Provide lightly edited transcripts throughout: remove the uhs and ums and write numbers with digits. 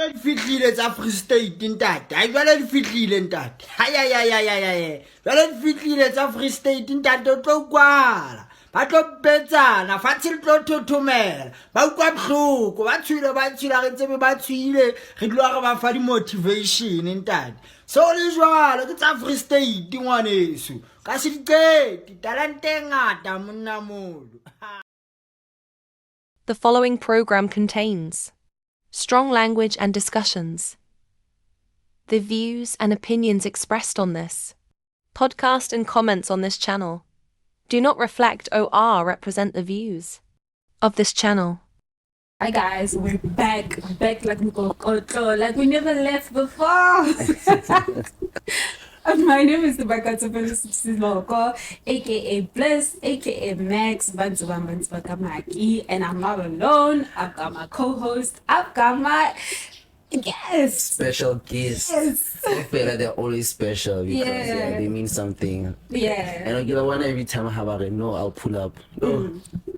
Jwale di fihlile tsa Free State ntate. Ha jwale di fihlile ntate. Jwale di fihlile tsa Free State ntate o tlo kwala. Ba tlo betsana, fatshe le tlo thothomela. Ba utlwa bohloko, ba tshwile re tsebe ba tshwile. Re tlo re ba fa di motivation ntate. So le jwalo ke tsa Free State ngwaneso. Ka se di qete, talente e ngata monna molo. The following program contains strong language and discussions. The views and opinions expressed on this podcast and comments on this channel do not reflect or represent the views of this channel. Hi guys, we're back like Mankontso, like we never left before. My name is Mankontso, aka Bliss, aka Max, and I'm not alone. I've got my co-host, I've got my guest. Special guests. Yes. I feel like they're always special because they mean something. Yeah. And you know, one every time I have a no, I'll pull up. Oh,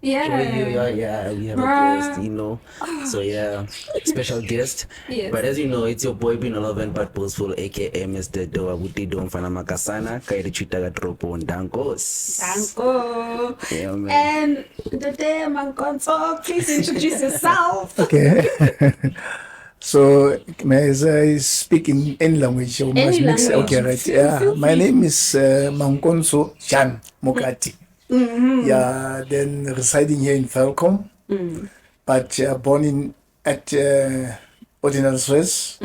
Yeah. we have a guest, you know. So yeah, special guest. Yes. But as you know, it's your boy being 11 but boastful, aka Mr. Doa Buti Don Fanamakasana, Kairi Chitaga Tropo and Dankos. Danko. Yeah, man. And today, Mankontso, please introduce yourself. Okay. So, may I speak in any language? Or Any mix? language. Okay, right. Yeah. My name is Mankontso Jan Mokati. Yeah. Then residing here in Welkom, but born at Ordinary Stress,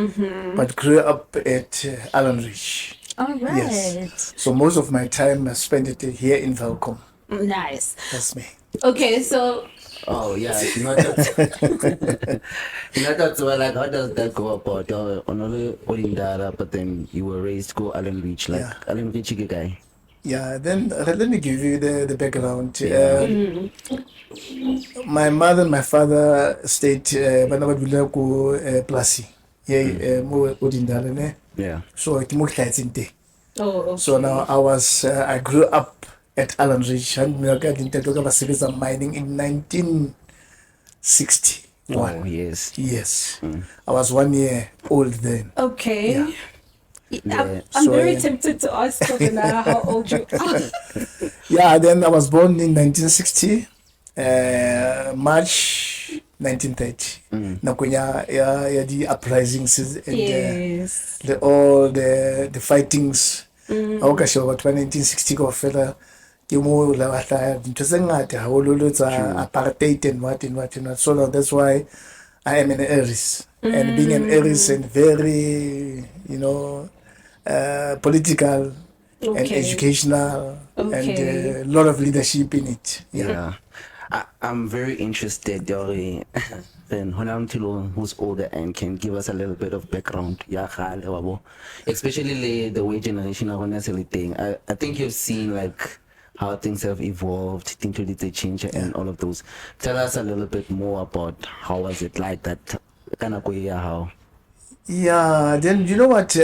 but grew up at Allen Ridge. All right. Yes. So most of my time I spent it here in Welkom. Nice. That's me. Okay, so Oh yeah, you know that. You know that's why, like, how does that go about? Only Odindara, but then you were raised to go Allen Reach, like Yeah. Allen Reach guy. Yeah, then let me give you the background. My mother and my father stayed Plasi. Yeah, more Odindara, ne? Yeah. So okay. okay. So now I grew up at Allen Ridge and mining in 1961. Oh yes. Yes. I was 1 year old then. Okay. Yeah. I'm So, very tempted to ask Kodina how old you are. Yeah, then I was born in 1960, March 1930. Nakunya the uprisings and Yes. all the fightings. Awukasho about 1960 ko fela ke mo la batla dintho tse ngata haholo tsa apartheid and what. So now that's why I am an Aries. And being an Aries and very, political and Okay. educational and Okay. a lot of leadership in it. Yeah. I'm very interested, Dori. Then Honamtilo, who's older and can give us a little bit of background. Yeah, especially the way generation are necessarily thing. I think you've seen like how things have evolved, things really they change and all of those. Tell us a little bit more about how was it like that kind of way how. Yeah, then you know what?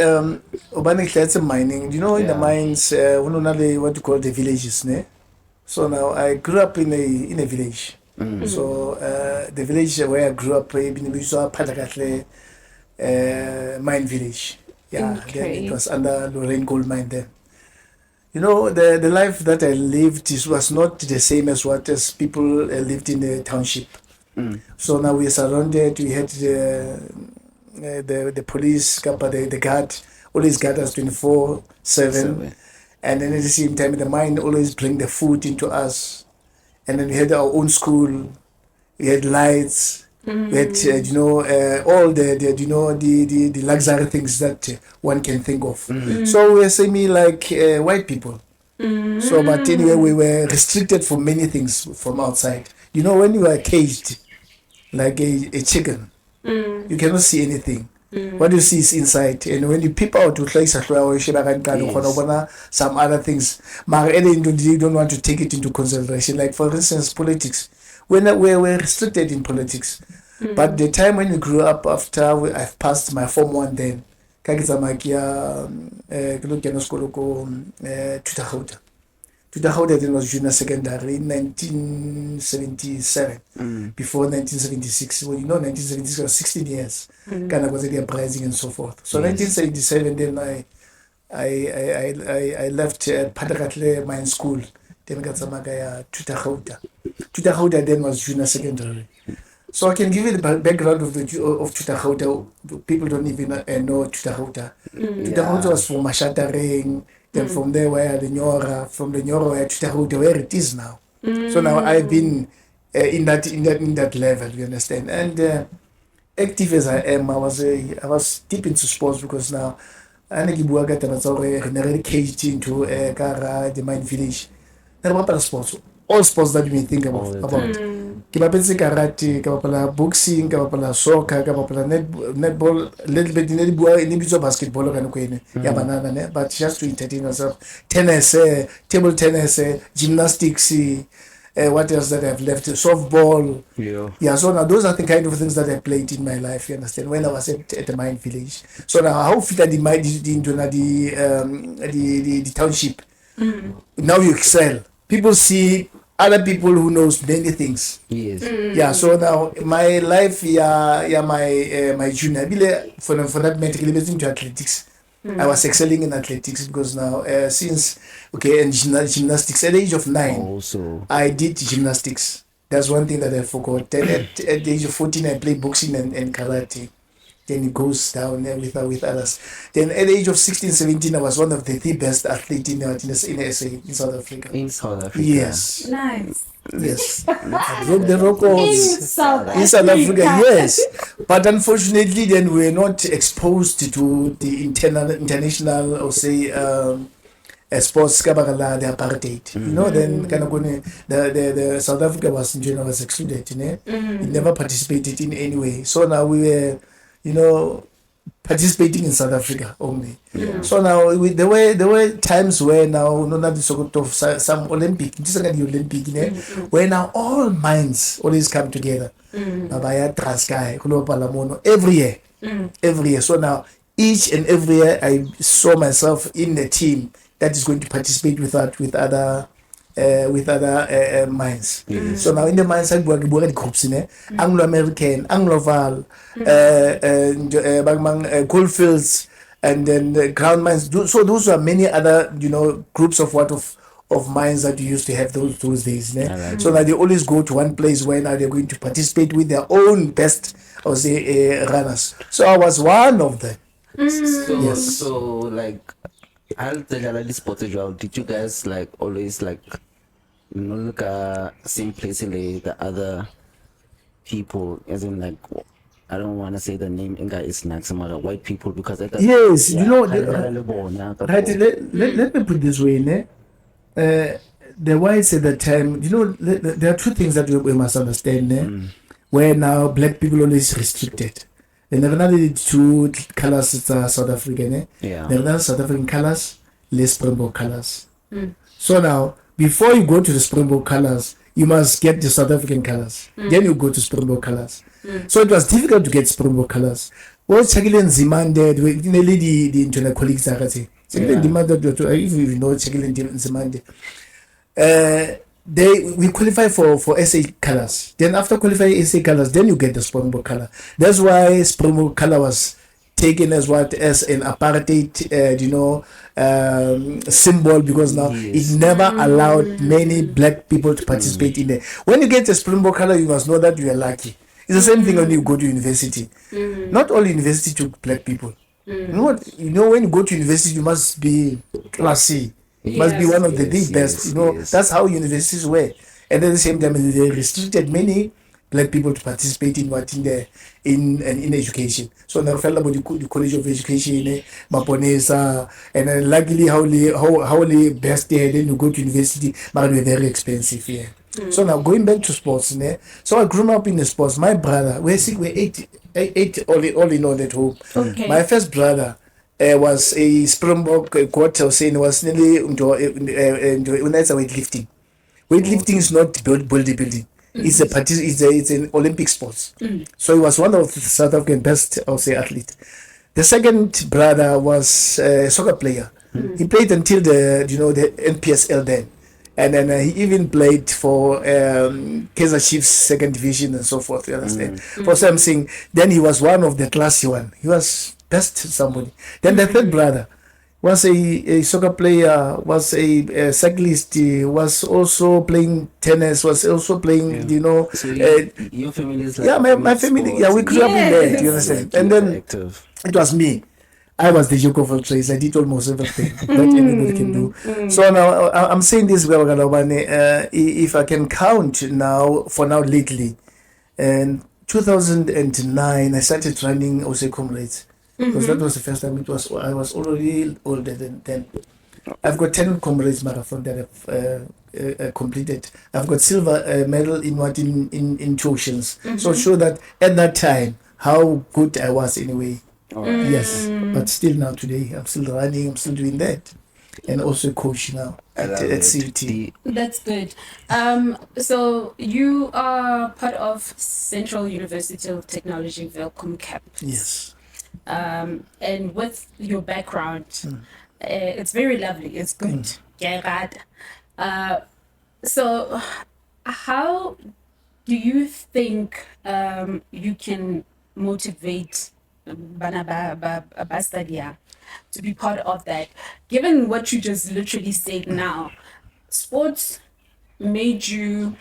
Organic that's mining. You know, in the Yeah. mines, what you call the villages, ne? So now I grew up in a village. So the village where I grew up, mine village. Yeah, then Okay. it was under Lorraine Gold Mine then. You know, the life that I lived was not the same as what as people lived in the township. So now we are surrounded. We had the police, the guard, always guard us 24/7. And then at the same time, the mine always bring the food into us. And then we had our own school. We had lights. We had, all the luxury things that one can think of. So we were semi like white people. So, but anyway, we were restricted from many things from outside. You know, when you are caged like a chicken, you cannot see anything. What you see is inside, and when you peep out, some other things. You don't want to take it into consideration. Like for instance, politics. When we were restricted in politics, but the time when we grew up after I've passed my Form 1, then Tuta then was junior secondary in 1977, before 1976. Well, 1976 was 16 years. Kind of was the uprising and so forth. So 1977, then I left Padakatle Mine School. Then got some Tuta then was junior secondary. So I can give you the background of Tuta. People don't even know Tuta. Tuta was from Mashatareng. Then from there where the Nyora, from the Nyora where Tuta where it is now. So now I've been in that level, you understand. And active as I am, I was deep into sports because now I already caged into the Mine Village. There sports, all sports that you may think about. Kibapetse karate, kabapala boxing, kabapala soccer, kabapala netball, little bit in basketball ya banana ne, but just to entertain yourself. Tennis, table tennis, gymnastics, what else that I've left? Softball. Yeah, so now those are the kind of things that I played in my life, you understand, when I was at the Mine Village. So now how fit the township. Now you excel. People see other people who knows many things. Yes. Yeah, so now my life, my junior, for that matter, into athletics. I was excelling in athletics because now, since, and gymnastics, at the age of 9, also I did gymnastics. That's one thing that I forgot. Then at the age of 14, I played boxing and karate. Then it goes down with others. Then at the age of 16, 17, I was one of the best athletes in SA, in South Africa. in South Africa. Yes. Nice. Yes. I broke the records. In South Africa, yes. But unfortunately, then we were not exposed to the international, or say, sports kabakala, the apartheid. Then kind of the South Africa was in general was excluded. It never participated in any way. So now we were, participating in South Africa only. So now there were times where now some Olympic, where now all minds always come together. Every year. So now each and every year I saw myself in a team that is going to participate with other mines. So now in the mines I work the groups in Anglo-American, Anglo-Val, Coalfields, and then the ground mines. So those are many other groups of mines that you used to have those days. So now they always go to one place where now they're going to participate with their own best, or say, runners. So I was one of them. So like, I'll tell you this sport as well. Did you guys like always like look at same place in the other people, as in like, I don't want to say the name Inga is like some other white people, because yes, right, let me put it this way, the whites at the time, there are two things that we must understand, where now black people always restricted. They never had two colors South African, They never had South African colors, less Springbok colors. So now, before you go to the Springbok colors, you must get the South African colors. Then you go to Springbok colors. So it was difficult to get Springbok colors. Well, Chagilin Zimande, the lady, the internal colleagues are saying, demanded, if you know Chagilin Zimande, we qualify for SA colors. Then after qualifying SA colors, then you get the Springbok color. That's why Springbok color was taken as an apartheid, symbol, because now it never allowed many black people to participate in it. When you get a Springbok color, you must know that you are lucky. It's the same thing when you go to university. Not all university to black people. When you go to university, you must be classy. You must be one of the best. That's how universities were. And at the same time, they restricted many black people to participate in education. So now fell about the College of Education, Maponesa, and then luckily how the best there, then you go to university, but they're very expensive here. So now going back to sports, so I grew up in the sports. My brother, we're eight all in all at home. Okay. My first brother was a Springbok quarter, saying was nearly into weightlifting. Weightlifting is not bodybuilding. It's an Olympic sport. So he was one of the South African best, I would say, athlete. The second brother was a soccer player. He played until the NPSL then. And then he even played for Kaizer Chiefs second division and so forth. You understand? For something. Then he was one of the classy one. He was best somebody. Then the third brother was a soccer player, was a cyclist, was also playing tennis, was also playing, So your family is like yeah, my family, yeah, we grew up in there, Yes. you understand? like And you're then active. it was me. I was the joke of all trades. I did almost everything that anybody can do. So now I'm saying this, if I can count now, for now lately, and 2009, I started running Ose Comrades. Because that was the first time I was already older than 10. I've got 10 Comrades marathon that I've completed. I've got silver medal in 2 oceans. So show that at that time, how good I was anyway. Yes, but still now today, I'm still running, I'm still doing that. And also coach now at CUT. That's good. So you are part of Central University of Technology Welkom campus. Yes. And with your background, it's very lovely. It's good. So how do you think you can motivate bana ba study to be part of that, given what you just literally said now? Sports made you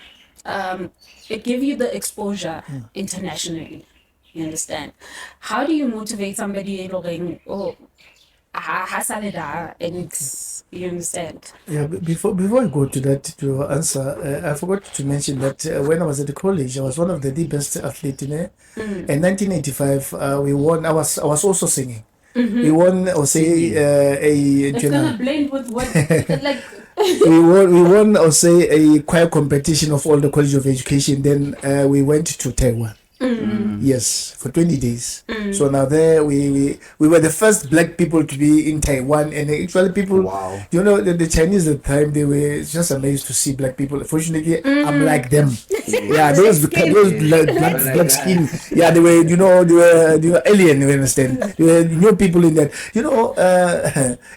it gave you the exposure internationally, you understand? How do you motivate somebody going, oh, and you understand? Yeah, before I go to that to answer, I forgot to mention that when I was at the college, I was one of the best athletes in there. In 1985, we won. I was also singing. We won, or say, It's gonna blend with what like we won, or say, a choir competition of all the College of Education. Then we went to Taiwan. Yes, for 20 days. So now there we were the first black people to be in Taiwan, and actually people, Wow. you know, the Chinese at the time, they were just amazed to see black people. Fortunately, I'm like them. Yeah, those black skin. Yeah, they were, they were alien. You understand? There were new people in that.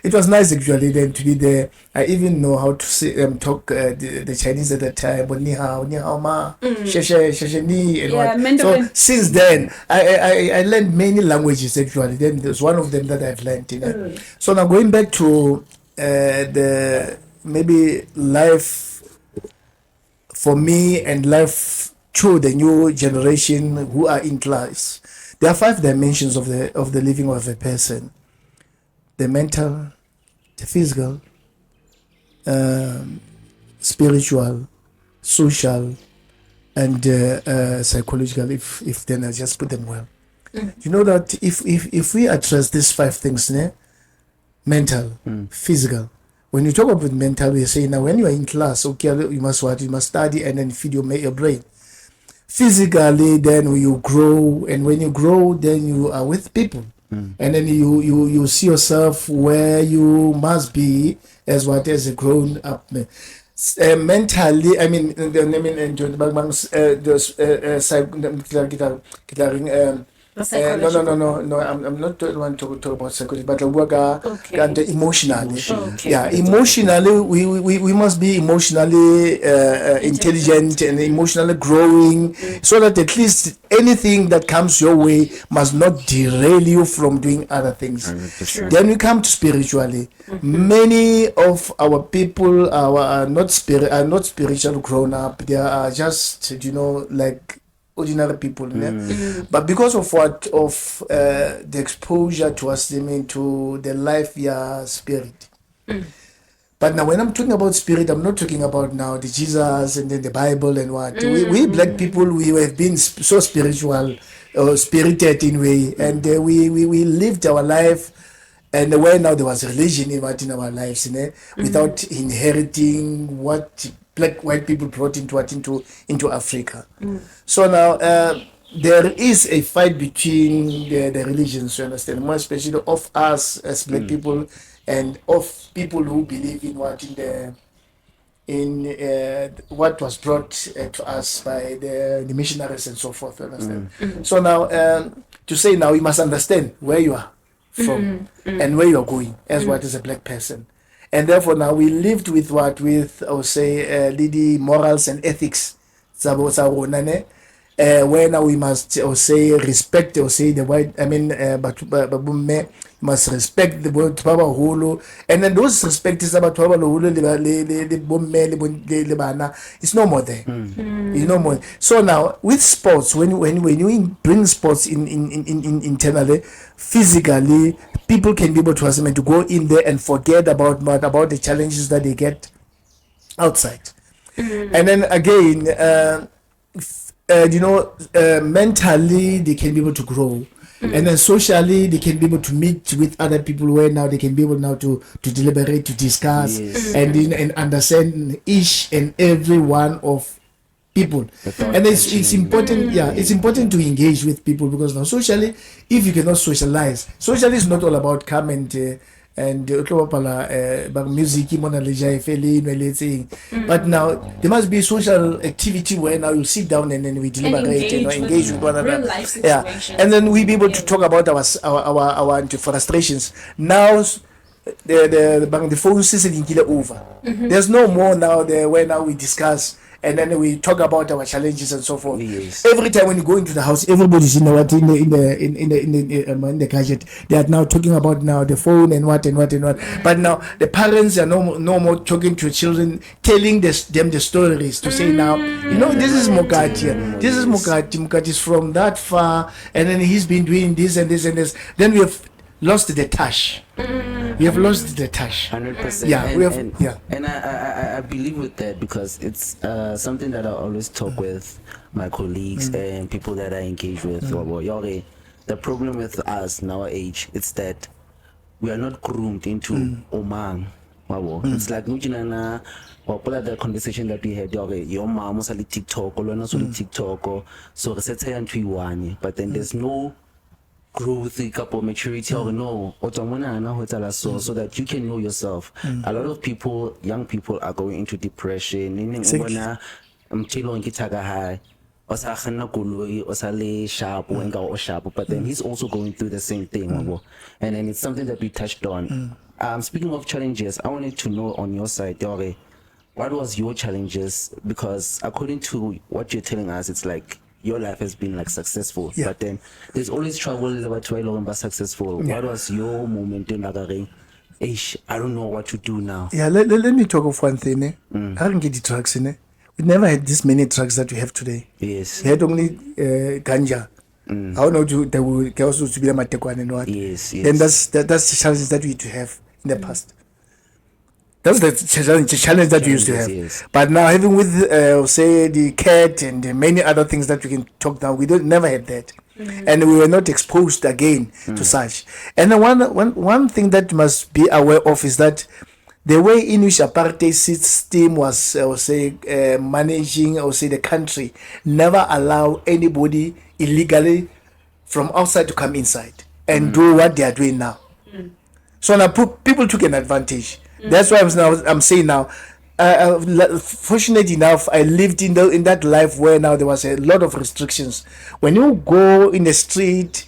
It was nice actually then to be there. I even know how to say talk the Chinese at that time. But ni hao ma, she ni, and Yeah, what. Mandarin. So since then, I learned many languages actually. Then there's one of them that I've learned. So now going back to the maybe life for me and life to the new generation who are in class. There are 5 dimensions of the living of a person: the mental, the physical, spiritual, social, and psychological. If then I just put them well. You know that if we address these 5 things, mental, physical. When you talk about mental, we say now when you are in class, okay, you must study and then feed your brain. Physically, then you grow, and when you grow, then you are with people, and then you see yourself where you must be as a grown up man. Mentally, I mean, no. I'm not the one to talk about psychology, but emotionally. Okay. Yeah, emotionally, we must be emotionally intelligent and emotionally growing, so that at least anything that comes your way must not derail you from doing other things. 100%. Then we come to spiritually. Many of our people are not spiritual grown up. They are just like ordinary people, but because of the exposure to us, to the life spirit. But now when I'm talking about spirit, I'm not talking about now the Jesus and then the Bible and what. We black people, we have been so spiritual or spirited in way, and we lived our life. And where now there was religion in our lives, without inheriting what white people brought into Africa. So now there is a fight between the religions, you understand, more especially of us as black people and of people who believe in what was brought to us by the missionaries and so forth, you understand. So now to say now you must understand where you are from and where you are going as what is a black person. And therefore now we lived with what? With, I would say, the morals and ethics. Where now we must, or say, respect, or say the white, but must respect the Baba Hulu, and then those respect is about Baba Hulu, it's no more there. It's no more. So now with sports, when you bring sports in internally, physically, people can be able to go in there and forget about the challenges that they get outside. And then again, mentally they can be able to grow, and then socially they can be able to meet with other people where now they can be able now to deliberate, to discuss, and understand each and every one of people. And it's important, it's important to engage with people, because now socially, if you cannot socialize, socially is not all about come and music, but now there must be social activity where now you sit down and then we deliberate and engage with one another. And then we be able to talk about our frustrations. Now the phone system is over. There's no more now there where now we discuss and then we talk about our challenges and so forth. Every time when you go into the house, everybody's in the gadget. They are now talking about now the phone and what. But now the parents are no more talking to children, telling them the stories to say now, this is Mokati. This is Mokati. Mokati is from that far, and then he's been doing this and this and this. Then we have lost the touch. We have lost the touch. 100%. Yeah, and I believe with that, because it's something that I always talk with my colleagues and people that I engage with. The problem with us in our age, it's that we are not groomed into Oman. It's like the conversation that we had, your mom was on TikTok, or not on TikTok, so but then there's no growth, couple maturity, or no, so that you can know yourself. A lot of people, young people, are going into depression. But then he's also going through the same thing. And then it's something that we touched on. Speaking of challenges, I wanted to know on your side, what was your challenges? Because according to what you're telling us, it's like your life has been like successful, but then there's always trouble about but successful. What was your moment in Nagari? I don't know what to do now. Let me talk of one thing. I didn't get the trucks in it. We never had this many trucks that we have today. Yes. We had only ganja. I don't know, there will also to be a matekwan and what. Yes. Then that's the challenges that we used to have in the past. That's the challenge that we used to have. Yes. But now, having with, say, the cat and the many other things that we can talk now, we never had that. And we were not exposed again to such. And then one thing that you must be aware of is that the way in which apartheid system was, managing, the country, never allow anybody illegally from outside to come inside and do what they are doing now. So now people took an advantage. That's why I'm saying now, fortunate enough, I lived in that life where now there was a lot of restrictions. When you go in the street,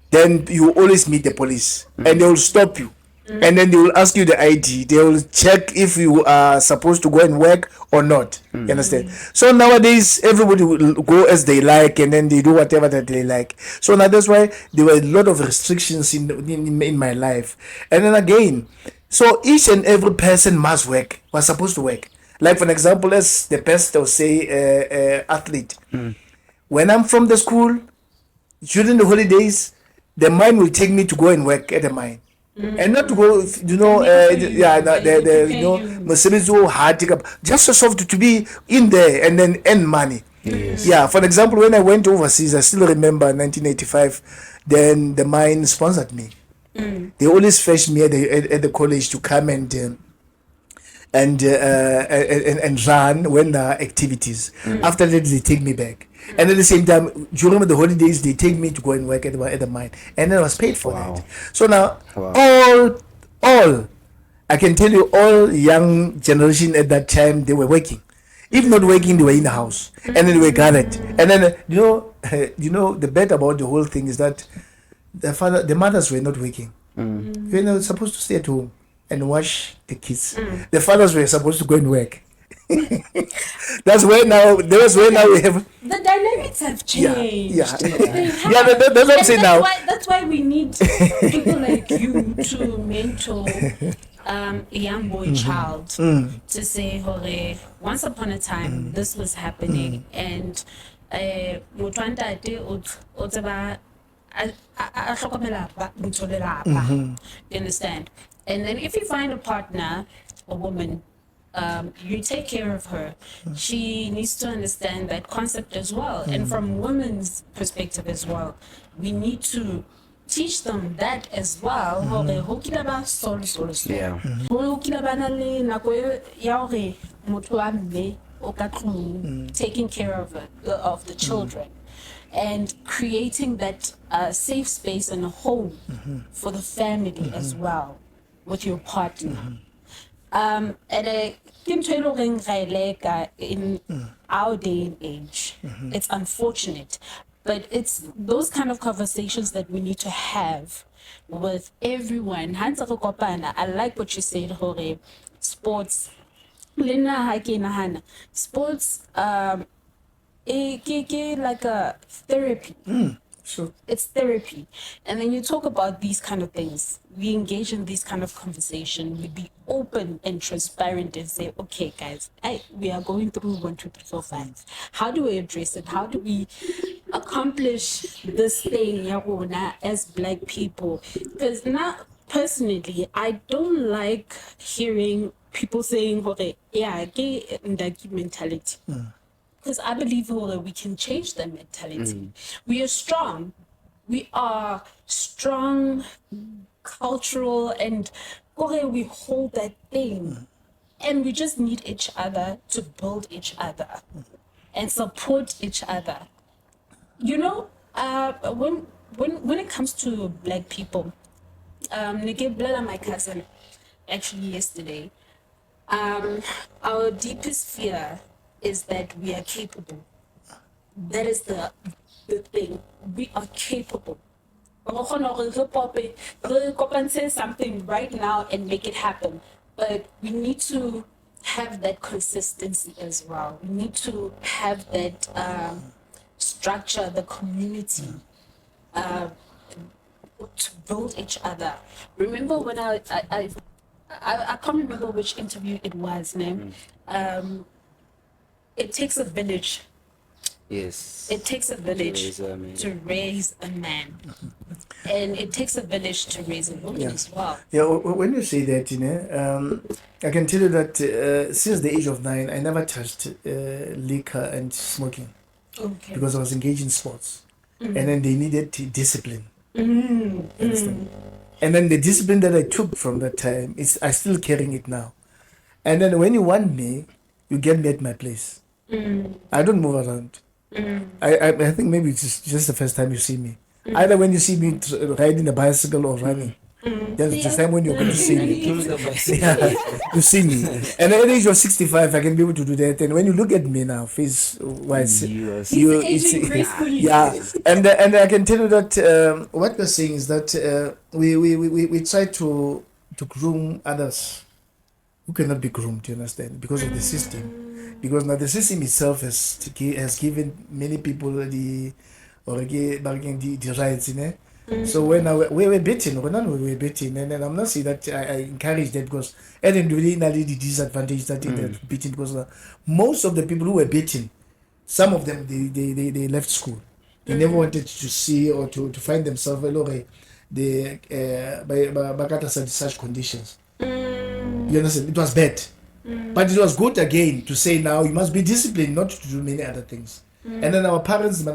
then you always meet the police and they will stop you. And then they will ask you the ID. They will check if you are supposed to go and work or not. You understand? So nowadays, everybody will go as they like, and then they do whatever that they like. So now that's why there were a lot of restrictions in my life. And then again, so each and every person must work, was supposed to work. Like for example, as the best, I'll say, athlete. When I'm from the school, during the holidays, the mine will take me to go and work at the mine. And not to go, just to be in there and then earn money. Yes. Yeah, for example, when I went overseas, I still remember 1985, then the mine sponsored me. They always fetched me at the college to come and run when there are activities. After that, they take me back. And at the same time, during the holidays, they take me to go and work at the mine. And I was paid for that. So now, all, I can tell you, all young generation at that time, they were working. If not working, they were in the house. And then they were gathered. And then, the bad about the whole thing is that the mothers were not working. They were supposed to stay at home. and watch the kids. The fathers were supposed to go and work. That's where now we have The dynamics have changed. yeah. They have. Yeah, that's what I'm And saying that's now. That's why we need people like you to mentor a young boy child to say, "Hore, once upon a time, this was happening, and you understand? And then if you find a partner, a woman, you take care of her. She needs to understand that concept as well. And from women's perspective as well, we need to teach them that as well. Yeah. Taking care of the children and creating that safe space and a home for the family as well with your partner. And in our day and age, it's unfortunate, but it's those kind of conversations that we need to have with everyone. I like what you said, Hore. Sports. Sports like a therapy. Sure. It's therapy. And then you talk about these kind of things. We engage in these kind of conversation. We be open and transparent and say, okay, guys, we are going through 1, 2, 3, 4, 5. How do we address it? How do we accomplish this thing as Black people? Because now, personally, I don't like hearing people saying, okay, yeah, gay mentality. Because I believe that we can change that mentality. We are strong. We are strong, cultural, and we hold that thing. And we just need each other to build each other and support each other. You know, when it comes to Black people, my cousin, actually yesterday, our deepest fear is that we are capable. That is the thing. We are capable. Say something right now and make it happen. But we need to have that consistency as well. We need to have that structure, the community, to build each other. Remember when I can't remember which interview it was, it takes a village. Yes. It takes a village to raise a man. And it takes a village to raise a woman as well. Yeah, when you say that, I can tell you that since the age of 9, I never touched liquor and smoking. Okay. Because I was engaged in sports. And then they needed discipline. Understand? And then the discipline that I took from that time, I'm still carrying it now. And then when you want me, you get me at my place. I don't move around. I think maybe it's just the first time you see me. Either when you see me riding a bicycle or running. That's the time when you're going to see me. Yeah, you see me. And at the age of 65, I can be able to do that. And when you look at me now, face-wise, yeah. And I can tell you that what we're saying is that we try to groom others who cannot be groomed, you understand, because of the system. Because now the system itself has given many people the rights, So when we were beaten, we were beaten, and then I'm not saying that I encourage that because I didn't really know the disadvantage that they're beaten because most of the people who were beaten, some of them they left school. They never wanted to see or to find themselves by such conditions. You understand? It was bad. But it was good again to say now you must be disciplined not to do many other things. And then our parents, we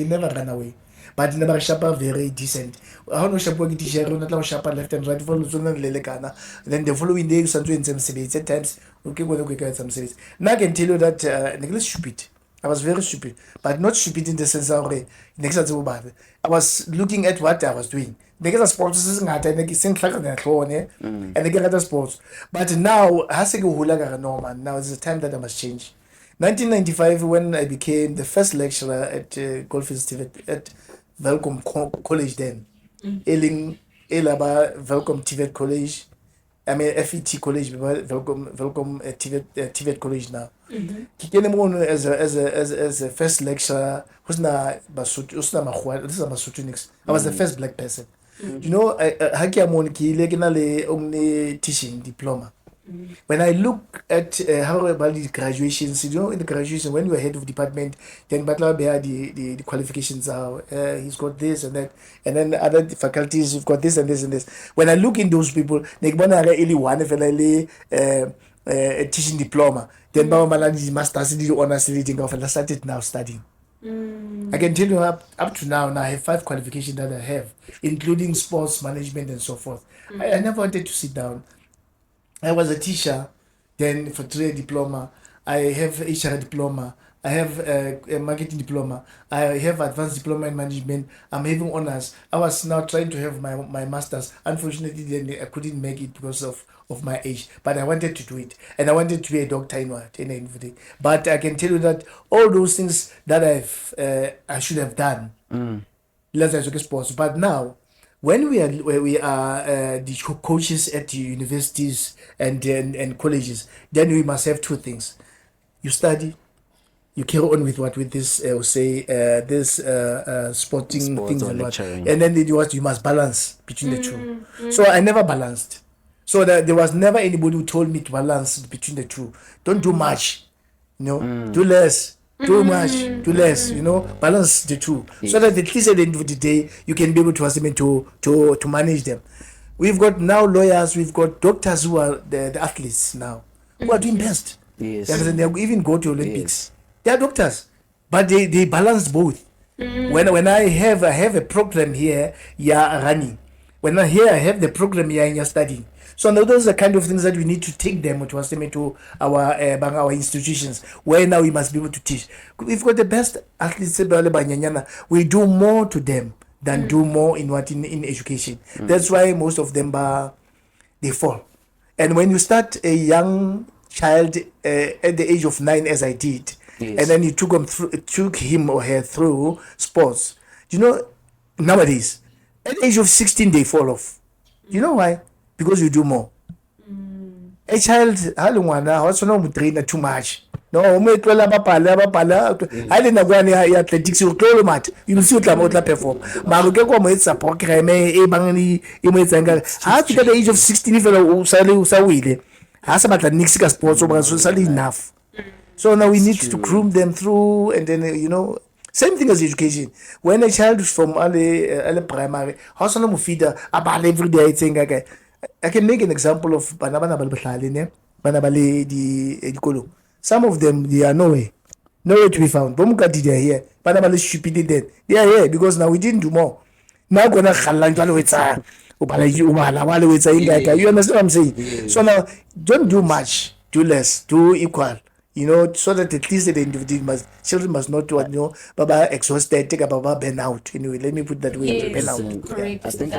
never ran away. But never shapa very decent. How no shapa get teacher, not shapa left and right for Lelekana. Then the following day, you start doing some cities. At times, okay, when we get some cities. Now I can tell you that Nicholas stupid. I was very stupid, but not stupid in the sense of I was looking at what I was doing. Because sports and they get other sports. But now, now is the time that I must change. 1995, when I became the first lecturer at Golf Institute at Welkom College then, Ealing Welkom TVET College. I mean FET College, Welkom TVET College now. Ke kene mono as a first lecturer. Who's na Basotho? Who's na Makgwa? This is a Basotho nix. I was the first black person. You know, ha ke amon ke ile ke na le only teaching diploma. When I look at how about the graduations, you know, in the graduation, when you are head of department, then Butler bear the qualifications are, he's got this and that, and then other faculties, you've got this and this and this. When I look in those people, they only one if a teaching diploma, then Baba Malani master's the honors reading of, and I started now studying. I can tell you up to now I have 5 qualifications that I have, including sports management and so forth. I never wanted to sit down. I was a teacher, then for 3 diploma. I have HR diploma. I have a marketing diploma. I have advanced diploma in management. I'm having honors. I was now trying to have my master's. Unfortunately, then I couldn't make it because of my age. But I wanted to do it. And I wanted to be a doctor in everything. But I can tell you that all those things that I should have done, sports. But now, when we are the coaches at the universities and colleges, then we must have 2 things. You study, you carry on with this sporting Sports things or and what, lecturing. and then you must balance between the 2. So I never balanced. So that there was never anybody who told me to balance between the 2. Don't do much, do less. Too much, too less, balance the 2. So that at least at the end of the day, you can be able to ask them to manage them. We've got now lawyers, we've got doctors who are the athletes now, who are doing best. Yes. They even go to Olympics. They are doctors, but they balance both. When I have a program here, you are running. When I have the program here and you're studying. So now those are the kind of things that we need to take them to our institutions, where now we must be able to teach. We've got the best athletes. We do more to them than do more in education. That's why most of them they fall. And when you start a young child at the age of 9, as I did, and then you took him or her through sports, nowadays at the age of 16 they fall off. You know why? Because you do more. A child, also no train too much. No, I didn't go any athletics. You will see what perform. Maruke it's a program. After the age of 16, if you has about the sports, so enough. So now we need to groom them through, and then same thing as education. When a child is from early primary, how so no feeder about every day saying okay. I can make an example of some of them, they are nowhere to be found. Mokati, they are here. Banabali stupid dead. They are here because now we didn't do more. Now gonna you understand what I'm saying? Yes. So now don't do much, do less, do equal. So that at least the individual children must not Baba exhausted, take a Baba burn out. Anyway, let me put that way, burn out. Correct. I think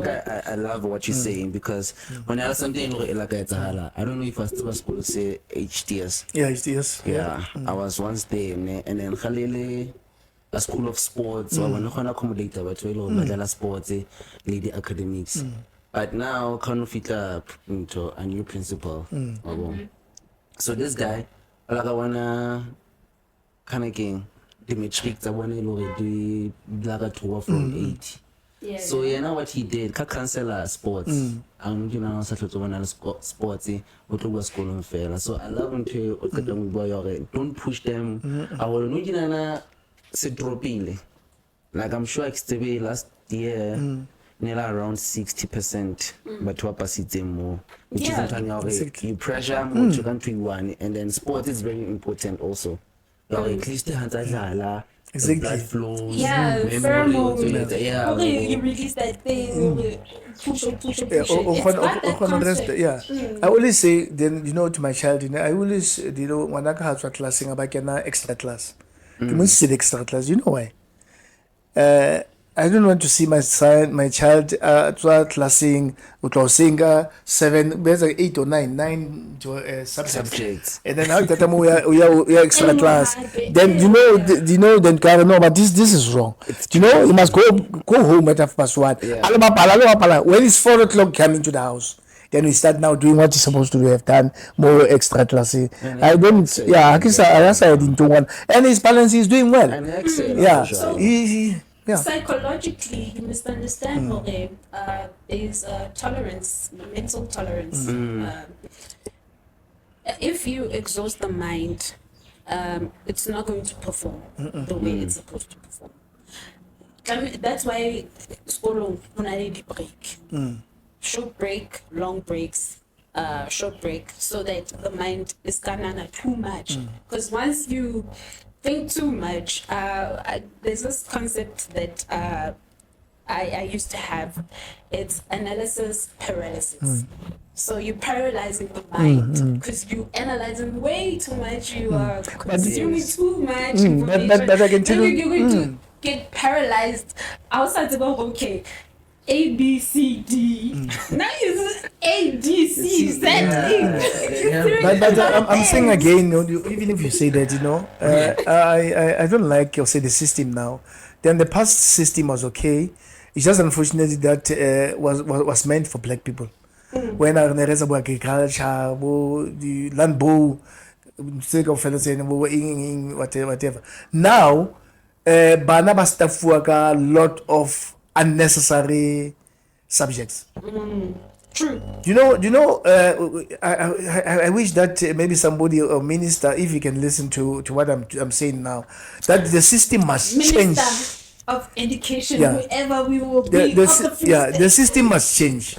I love what you're saying, because when I have something like that, I don't know if I still was supposed to say HTS. Yeah, it's yes. Yeah, I was once there, and then Khalele, a school of sports, so I want to accommodate but we sports, lady academics. But now kind of fit up into a new principal. So this guy, like I wanna kind of game the matrix. I wanna already like a tour from 80. Yeah. So now what he did, cancel sports. And such a one sports, what was school and fair. So I love him to don't push them. I will know say dropping. Like I'm sure XTB last year. Nearly around 60%, but what passes more. Which is sometimes you pressure more to country one, and then sport is very important also. At least the hands are blood flows. Yeah, pheromones. Yeah, you release that thing. Push it. Yeah. I always say then to my child, I always when I have a class about extra class. You must say extra class. You know why? I don't want to see my child classing singer 7, there's like 8 or 9 subjects. And then how that we are extra class. Then then no, but this is wrong. You must go home at 1:30. Yeah. When it's 4 o'clock, coming to the house. Then we start now doing what you're supposed to do. Have done more extra classes. I don't. Yeah, I didn't one. And his balance is doing well. And excellent. Yeah. Sure. Yeah. Psychologically, you must understand there's tolerance, mental tolerance. If you exhaust the mind, it's not going to perform the way it's supposed to perform. That's why school need break. Short break, long breaks, short break, so that the mind is not too much. Because once you think too much, there's this concept that I used to have. It's analysis paralysis. So you're paralyzing the mind because you're analyzing way too much. You are consuming too much information. But I can tell you're going to get paralyzed. Outside of okay. A, B, C, D. Now it's A, D, C, Z, E. But I'm saying again, even if you say that, I don't like the system now. Then the past system was okay. It's just unfortunately that was meant for black people. When I read about agriculture, the land bow, whatever. Now, Banaba staff work a lot of unnecessary subjects. True. I wish that maybe somebody or minister, if you can listen to what I'm saying now, that the system must change. Of education, whoever we will be. The system must change.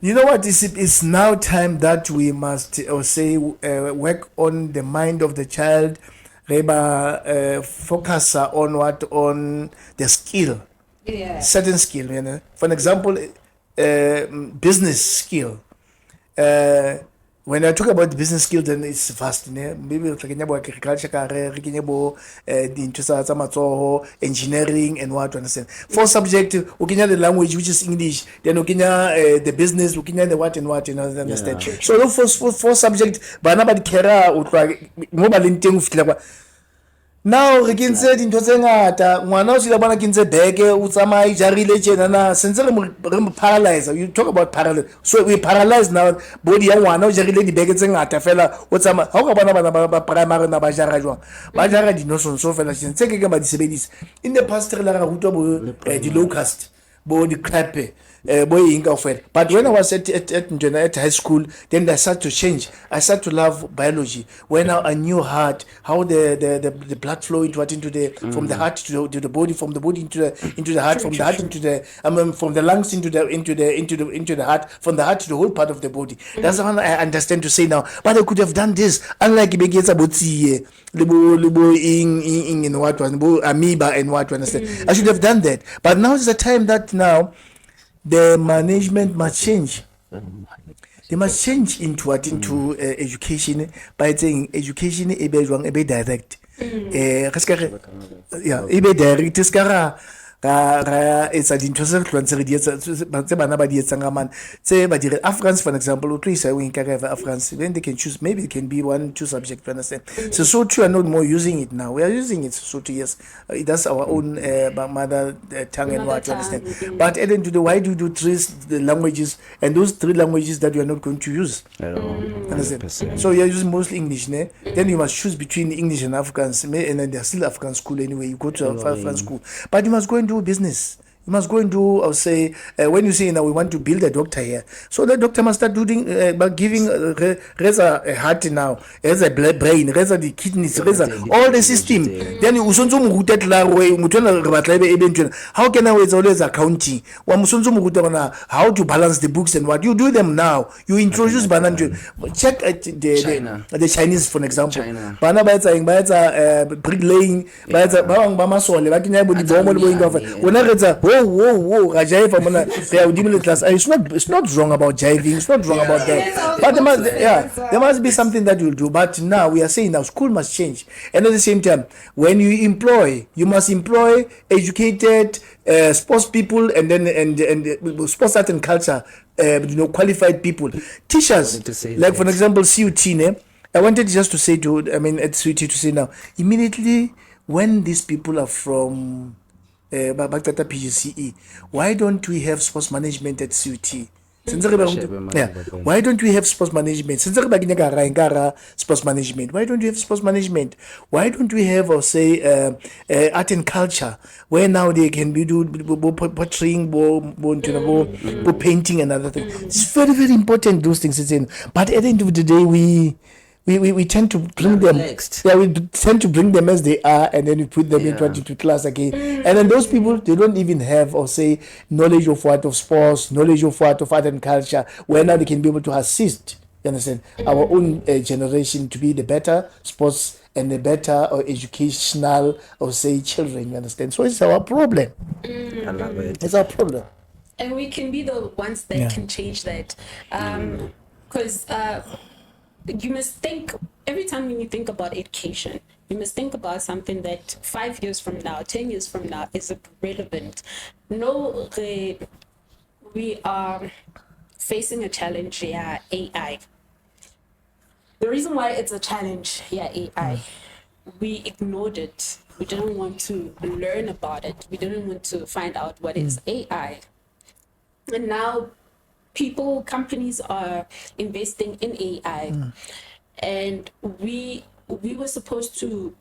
You know what? It's now time that we must work on the mind of the child. Focus on the skill. Yeah. Certain skill, For an example, business skill. When I talk about business skill, then it's vast. Maybe agriculture, engineering, and what to understand. 4 subjects, the language, which is English. Then the business, the what and what, understand. Yeah. So those 4 subjects, but nobody care. Now re kentse dintho tse ngata ngwana o sila bona kentse beke o tsamaya jarile tjena na sentse re paralyze. You talk about paralysis, so we paralyze now body ya ngwana o jarile di beke tse ngata fela o tsamaya ha o ka bona bana ba primary na ba jara jwang ba jara di nosonso fela tse ke ba di sebedisa. In the past re la ra rutwa bo di locust bo di crap but when I was at high school, then I started to change. I started to love biology. When I knew how the blood flow into the from the heart to the body, from the body into the heart, from the heart into the from the lungs into the heart, from the heart to the whole part of the body. That's how I understand to say now. But I could have done this. Unlike in what amoeba and what to understand. I should have done that. But now is the time that now the management must change. They must change into education by saying education e be direct. Direct it's a dintho tse bana ba di etsang man tse ba dire Africans, for example, o tlo we Africans, then they can choose, maybe it can be 1-2 subjects, you understand. So two are not more using it now. We are using it, so 2 years. That's our own mother tongue and what, you understand. But adding to why do you do 3 languages, and those 3 languages that you are not going to use? Understand? So you are using mostly English, then you must choose between English and Africans, and then they're still African school anyway. You go to African school, but you must go and do business. You must go and do, I'll say, when you say now we want to build a doctor here, so the doctor must start doing, by giving Reza a heart now, Reza a brain, Reza the kidneys, Reza all the system. Then you how can I always accounting? How to balance the books and what you do them now. You introduce banana. Check the Chinese, for example. Banana bricklaying, whoa, it's not wrong about jiving, it's not wrong about that. But there must be something that you'll do. But now we are saying now school must change. And at the same time, when you employ, you must employ educated sports people, and then and sports art and culture, qualified people, teachers. Like for example, CUT. I wanted just to say at CUT to say now, immediately when these people are from Baghdad PGCE, why don't we have sports management at CUT? Why don't we have sports management? Sports management. Why don't we have sports management? Why don't we have, or say, art and culture, where now they can be do portraying, painting and other things. It's very, very important, those things. But at the end of the day, we tend to bring them. Yeah, we tend to bring them as they are, and then we put them into class again. And then those people, they don't even have, or say, knowledge of sports, knowledge of art and culture, where now they can be able to assist. You understand? Our own generation to be the better sports and the better or educational, or say, children. You understand? So it's our problem. I love it. It's our problem. And we can be the ones that can change that. Because you must think, every time when you think about education, you must think about something that 5 years from now, 10 years from now is relevant. No, we are facing a challenge, AI. The reason why it's a challenge, AI, we ignored it. We didn't want to learn about it. We didn't want to find out what is AI. And now companies are investing in AI, and we were supposed to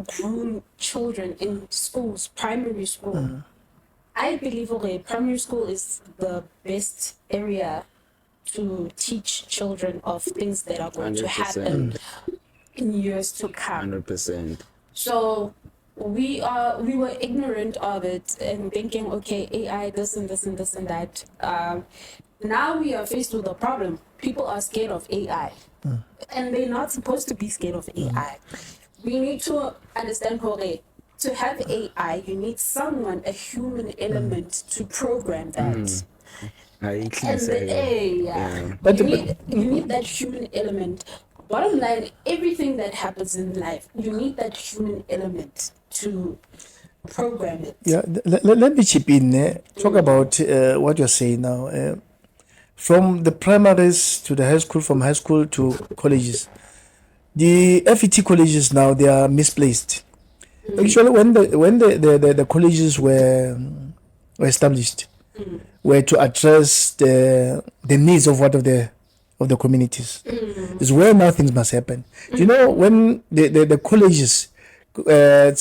groom children in schools, primary school. I believe primary school is the best area to teach children of things that are going 100%. To happen in years to come. 100%. So we were ignorant of it and thinking, okay, AI, this and this and this and that. Now we are faced with a problem. People are scared of AI, and they're not supposed to be scared of AI. We need to understand, to have AI, you need someone, a human element to program that. You need that human element. Bottom line, everything that happens in life, you need that human element to program it. Yeah, let me chip in. Talk about what you're saying now. From the primaries to the high school, from high school to colleges. The FET colleges now, they are misplaced. Actually, when the colleges were established, were to address the needs of the communities, is where now things must happen. You know, when the colleges, the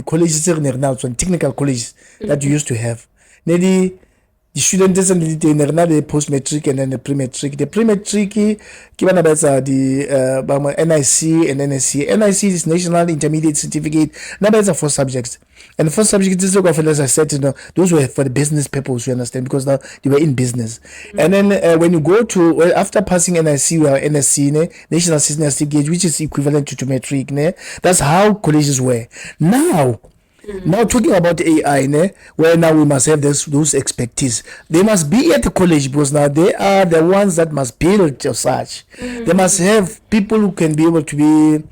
colleges, technical colleges that you used to have, maybe the students and the post-matric and then the pre-matric. The pre-matric, the NIC and NSC. NIC is National Intermediate Certificate. Now that's 4 subjects. And the first subject is, as I said, those were for the business purpose, you understand, because now they were in business. And then when you go to, after passing NIC, we have NSC, National Senior Certificate, which is equivalent to matric. That's how colleges were. Now talking about AI, where now we must have those expertise. They must be at the college, because now they are the ones that must build such. They must have people who can be able to be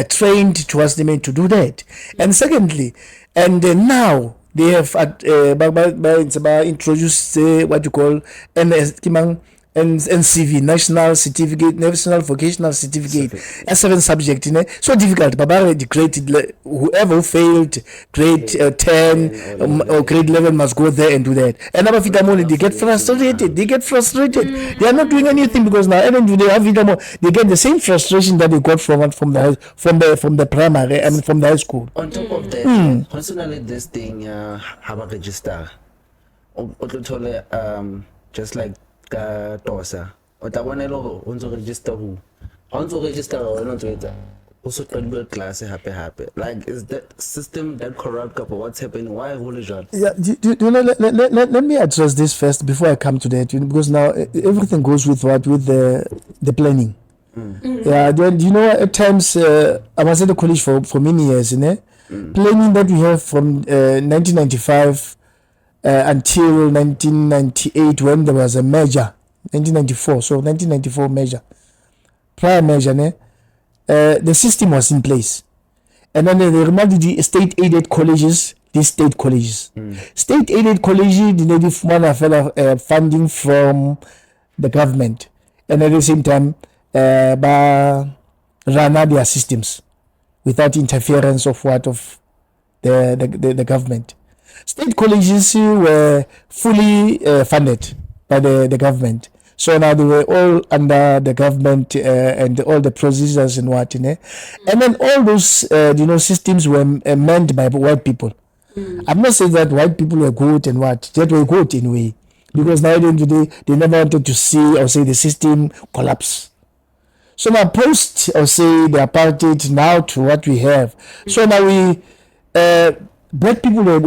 trained towards them to do that. And secondly, now they have introduced what you call NCV, National Vocational Certificate, S7 subject, so difficult. Whoever failed grade 10 or grade 11 must go there and do that. And they get frustrated. They are not doing anything, because now they get the same frustration that they got from the primary and from the high school. On top of that, personally, this thing have a register. Just like Tosa, or the one on register who register or also class happy. Like, is that system that corrupt or what's happening? Why whole job? Yeah, let me address this first before I come to that, because now everything goes with the planning. Yeah, then at times I was at the college for many years, planning that we have from 1995 until 1998, when there was a merger, 1994 merger, prior merger, the system was in place. And then they removed the state-aided colleges, these state colleges. State-aided colleges, they need funding from the government, and at the same time, run their systems without interference of the government. State colleges were fully funded by the government. So now they were all under the government and all the procedures and what, and then all those systems were manned by white people. I'm not saying that white people were good and what, that were good in a way, because now today they never wanted to see or say the system collapse. So now post or say the apartheid now to what we have. So now we black people were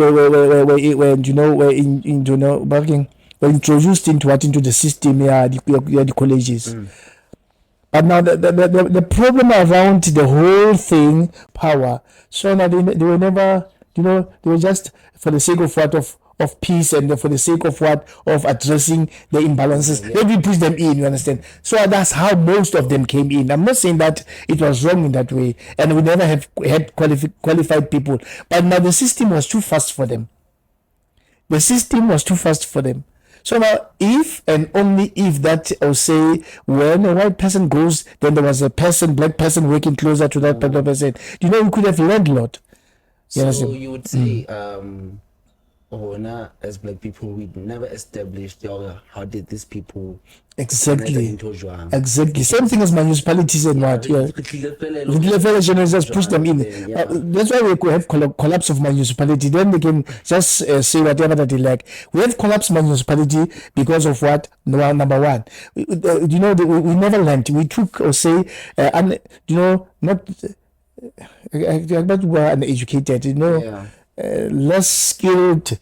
introduced into the system, the colleges. But now the problem around the whole thing, power. So now they were never, they were just for the sake of peace and for the sake of addressing the imbalances. Let me push them in, you understand? So that's how most of them came in. I'm not saying that it was wrong in that way, and we never have had qualified people. But now the system was too fast for them. So now, if and only if that, or say, when a white person goes, then there was a black person working closer to that person. We could have learned a lot. So you would say, as black people, we never established how did these people exactly same thing as municipalities and what just push them in. That's why we could have collapse of municipality. Then they can just say whatever that they like. We have collapsed municipality because of what? Number one, we never learned. We took or say not uneducated, less skilled.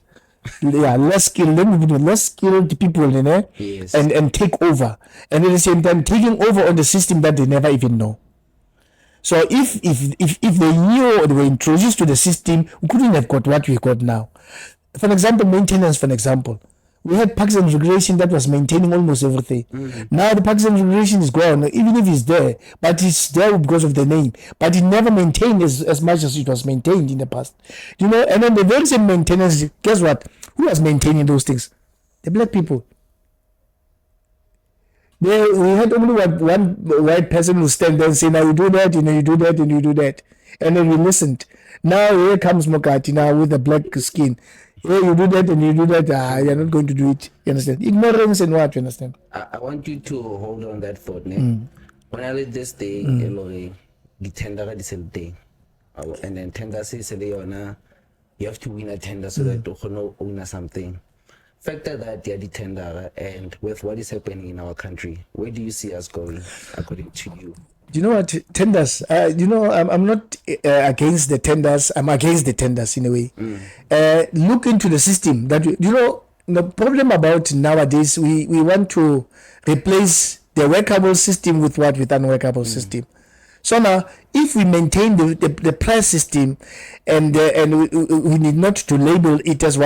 Less skilled people, yes. and take over, and at the same time taking over on the system that they never even know. So if they knew or they were introduced to the system, we couldn't have got what we got now. For example, maintenance. We had Parks and Recreation that was maintaining almost everything. Now the Parks and Recreation is gone, even if it's there, but it's there because of the name. But it never maintained as much as it was maintained in the past. And then the very same maintenance, guess what? Who was maintaining those things? The black people. We had only one white person who stand there and say, now you do that, you do that, and you do that. And then we listened. Now here comes Mokati now with the black skin. You do that and you do that, you're not going to do it. You understand? Ignorance and what, you understand? I want you to hold on that thought. When I read this day, the tender is a day. And then tender says, you have to win a tender so that you own something. Factor that they are the tender, and with what is happening in our country, where do you see us going, according to you? You know what, tenders, I'm not against the tenders. I'm against the tenders in a way. Look into the system that the problem about nowadays, we want to replace the workable system with unworkable system. So now, if we maintain the price system, and we need not to label it as an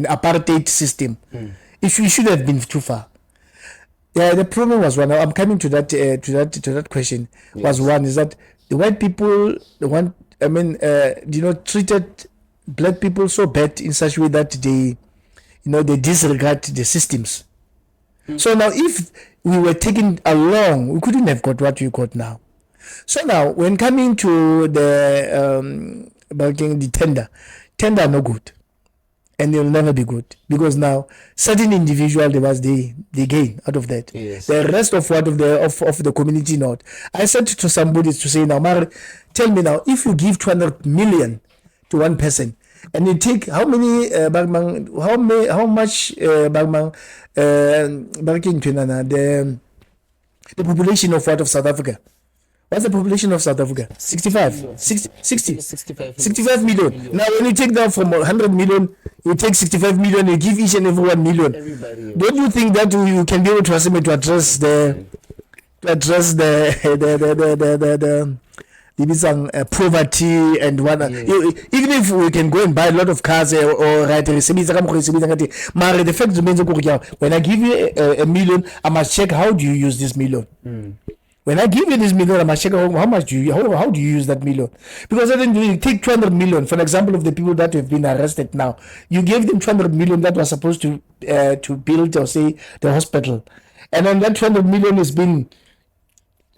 apartheid system, if we should have been too far. Yeah, the problem was one. I'm coming to that question. Yes. Was one is that the white people, treated black people so bad in such a way that they disregard the systems. So now, if we were taken along, we couldn't have got what we got now. So now, when coming to the tender no good. And they'll never be good, because now certain individuals they gain out of that. Yes. The rest of the community not. I said to somebody to say now, Mar, tell me now, if you give 200 million to one person, and you take how much the population of South Africa. What's the population of South Africa? 65 million. Now, when you take down from 100 million, you take 65 million, you give each and every 1 million. Everybody. Don't you think that you can be able to address poverty and what? Yes. Even if we can go and buy a lot of cars or the fact remains, when I give you a million, I must check how do you use this million. When I give you this million, I must check how much do you, how do you use that million? Because then you take 200 million, for example, of the people that have been arrested now. You gave them 200 million that was supposed to build, or say, the hospital. And then that 200 million has been,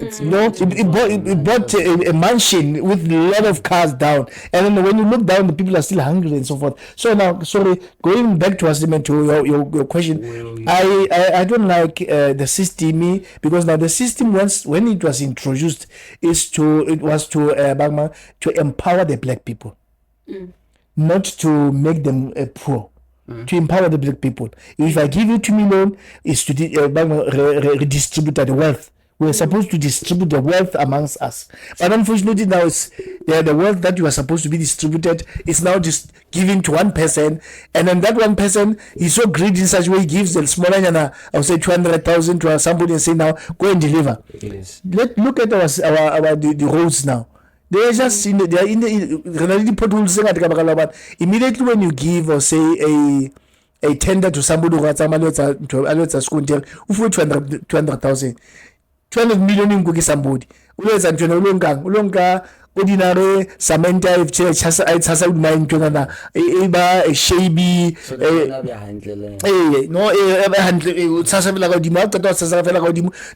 it bought a mansion with a lot of cars down, and then when you look down, the people are still hungry and so forth. So now, sorry, going back to your question, I don't like the system, because now the system, once when it was introduced, was to empower the black people, not to make them poor. To empower the black people. If I give you 2 million, it's to redistribute the wealth. We're supposed to distribute the wealth amongst us. But unfortunately now it's the wealth that you are supposed to be distributed is now just given to one person, and then that one person is so greedy in such a way he gives the smaller, I would say 200,000 to somebody and say, now go and deliver. Yes. Look at the roads now. They are just in the potholes. Immediately when you give, or say, a tender to somebody who has a school, for 200,000. 200 million in cookie somebody. Uleza ulonga ordinary samenta if church has a 9 to a shaby So they're handling.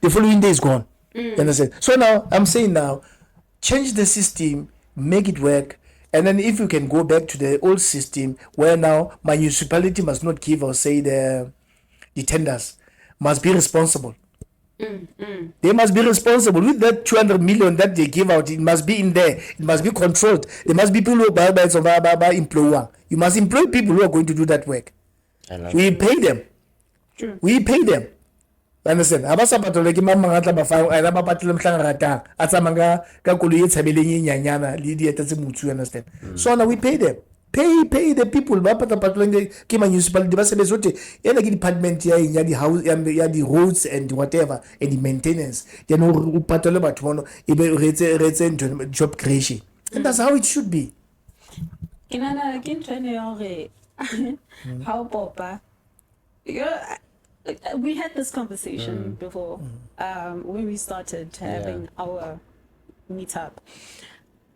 The following day is gone. You understand? So now I'm saying, now change the system, make it work. And then if you can go back to the old system where now municipality must not give, or say, the tenders, must be responsible. They must be responsible with that 200 million that they give out. It must be in there. It must be controlled. There must be people who by employer. You must employ people who are going to do that work. We pay them. True. We pay them. Understand? Abasapatole ke mamanga tla ba fa ena ba patlele mhlanga ratang a tsamanga ka koloi e tshabeleng e nyanyana le dieta tse mutsu, understand? So now we pay them. Pay the people ba patlele ke municipality ba sebetsa hote ena ke department ya di house ya di roads and whatever, and the maintenance, then o patole batho bono e be retse job creation, and that's how it should be. Kinana ke ntshwane hore how popa, we had this conversation before when we started having our meetup.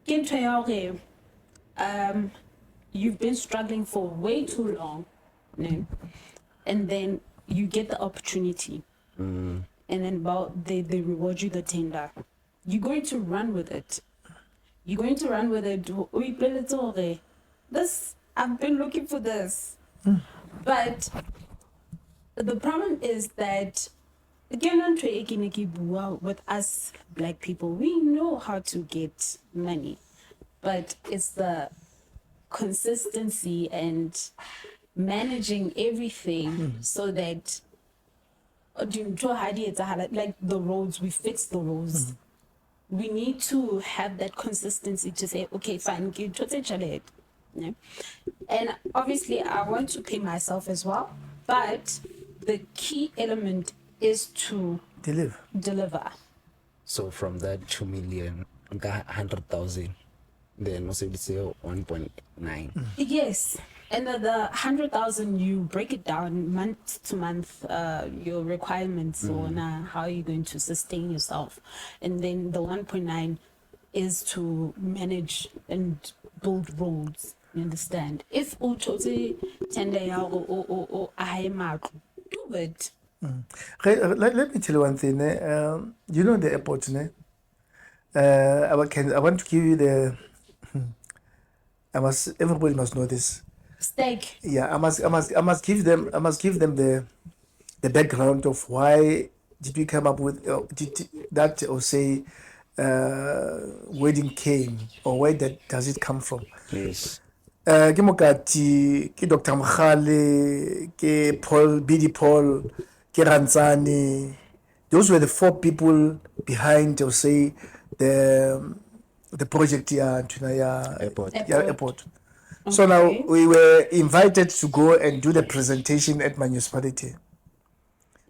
Ke ntshwane hore you've been struggling for way too long, no? And then you get the opportunity, and then they reward you the tender. You're going to run with it. You're going to run with it. We play it all day. This, I've been looking for this. But the problem is that with us black people, we know how to get money, but it's the consistency and managing everything so that like the roads, we fix the roads. We need to have that consistency to say, okay, fine, yeah. And obviously I want to pay myself as well, but the key element is to deliver. So from that 2 million, 100,000, then also we say 1.9. Yes. And the 100,000, you break it down month to month, your requirements on how you're going to sustain yourself. And then the 1.9 is to manage and build roads. You understand? If uchote tender or do it. Let me tell you one thing. You know the airport, I want to give you the. Everybody must know this. Steak. Yeah, I must give them the background of why did we come up with that, or say wedding came, or where does it come from? Yes. Ke Mokati, ke Dr. Mkhale, ke BD Paul, ke Rantsane. Those were the 4 people behind, or say, the project Airport. airport. Okay. So now we were invited to go and do the presentation at municipality.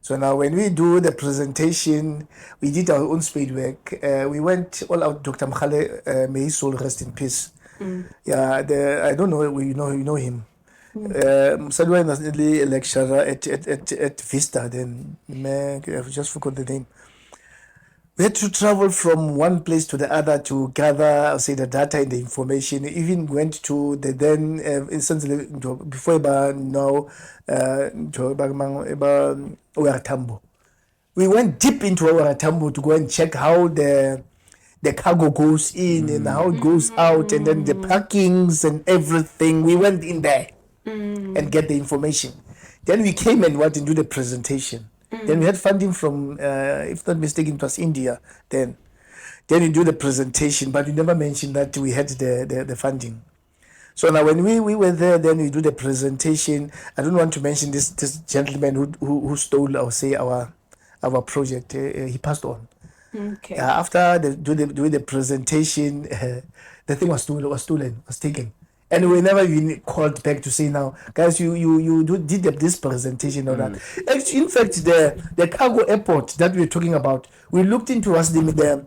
So now when we do the presentation, we did our own spade work. We went all out. Dr. Mkhale, may his soul rest in peace. Yeah, I don't know, you know him. Sadwa was a lecturer at Vista. Then I've just forgot the name. We had to travel from one place to the other to gather, say, the data and the information. Even went to the then instance before now Tambo. We went deep into our Tambo to go and check how the cargo goes in and how it goes out, and then the parkings and everything. We went in there and get the information. Then we came and went and do the presentation. Then we had funding from, if not mistaken, it was India. Then we do the presentation, but we never mentioned that we had the funding. So now when we were there, then we do the presentation. I don't want to mention this gentleman who stole, or say, our project. He passed on. Okay. After doing the presentation, the thing was taken. And we never even called back to say, now, guys, you did this presentation or that. Actually, in fact, the cargo airport that we're talking about, we looked into us the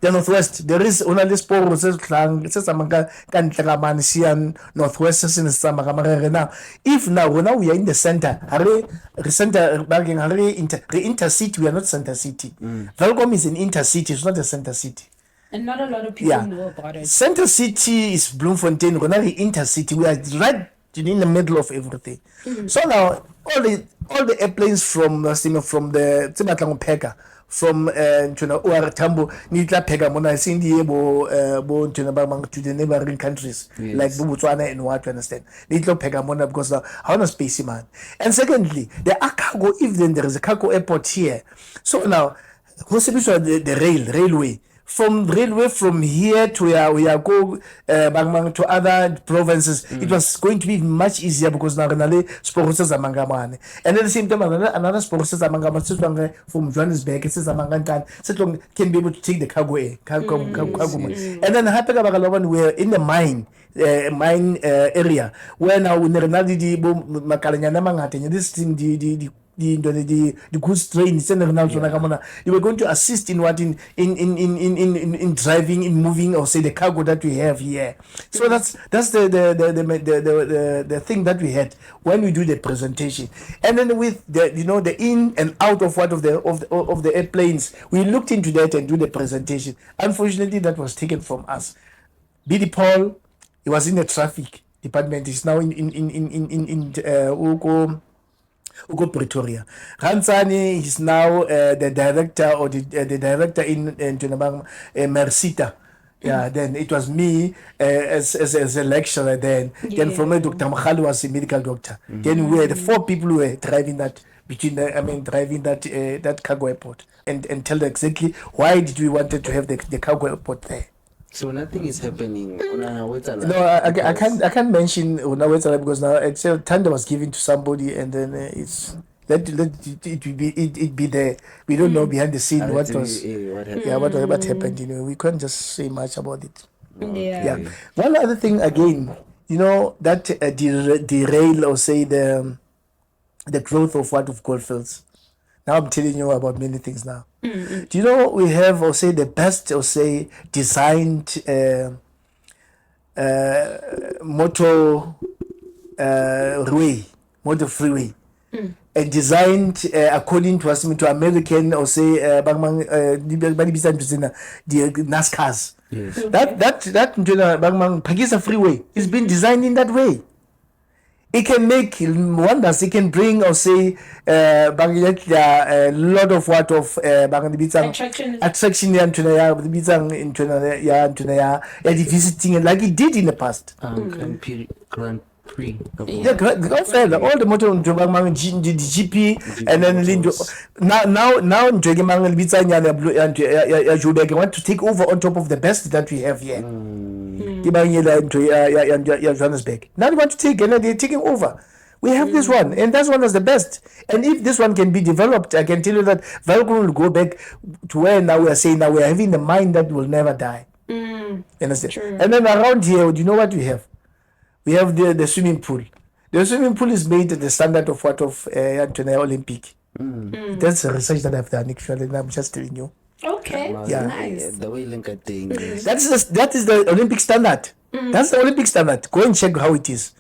Northwest. There is only this port Northwest now. If now we are in the center, intercity, we are not center city. Welkom is an intercity, it's not a center city. And not a lot of people know about it. Center city is Bloemfontein. We're not the intercity. We are right in the middle of everything. So now all the airplanes from the Pega, from Tambo, Nitla Pega, Mona Cindy, to the neighboring countries like Botswana and what you understand. Nitla Pega Mona, because now how no space man. And secondly, the cargo, if then there is a cargo airport here. So now what's the railway? From railway from here to we are go to other provinces, it was going to be much easier because now sporosa zamangamane, and at the same time another sporosa zamangamane from Johannesburg, it says zamangan can be able to take the cargo and then happen we're in the mine area where now when this thing the goods train you were going to assist in what in driving, in moving, or say the cargo that we have here. So that's the thing that we had when we do the presentation. And then with the in and out of the airplanes, we looked into that and do the presentation. Unfortunately, that was taken from us. BD Paul, he was in the traffic department. He's now in Ugo Pretoria. Ransani is now the director or the director in Mersita. Yeah, then it was me as a lecturer then. Then from me, Dr. Makhali was a medical doctor. Then we were the 4 people who were driving that that cargo airport and tell them exactly why did we wanted to have the cargo airport there. So nothing is happening. No, I can't mention Unawetala because now actually Tanda was given to somebody and then it's let it be there. We don't know behind the scene what happened. We can't just say much about it. Yeah. One other thing again, that derail or say the growth of Goldfields. Now I'm telling you about many things now. Do you know we have, or say, the best, or say, designed motor freeway, and designed according to American, or say, the NASCARs. Yes. That Pagisa freeway is been designed in that way. It can make wonders. It can bring, or say, a lot of attraction visiting, like it did in the past. Grand Prix. All the motor the GP, and then now want to take over on top of the best that we have here. Johannesburg. Now they want to take, and they're taking over. We have this one, and that one is the best. And if this one can be developed, I can tell you that Welkom will go back to where now we are saying now we are having the mind that will never die. Understand? True. And then around here, do you know what we have? We have the swimming pool. The swimming pool is made at the standard of Olympic. That's a research that I've done actually, and I'm just telling you. Okay. Yeah. Nice. The way Linka thing. That is the Olympic standard. That's the Olympic standard. Go and check how it is.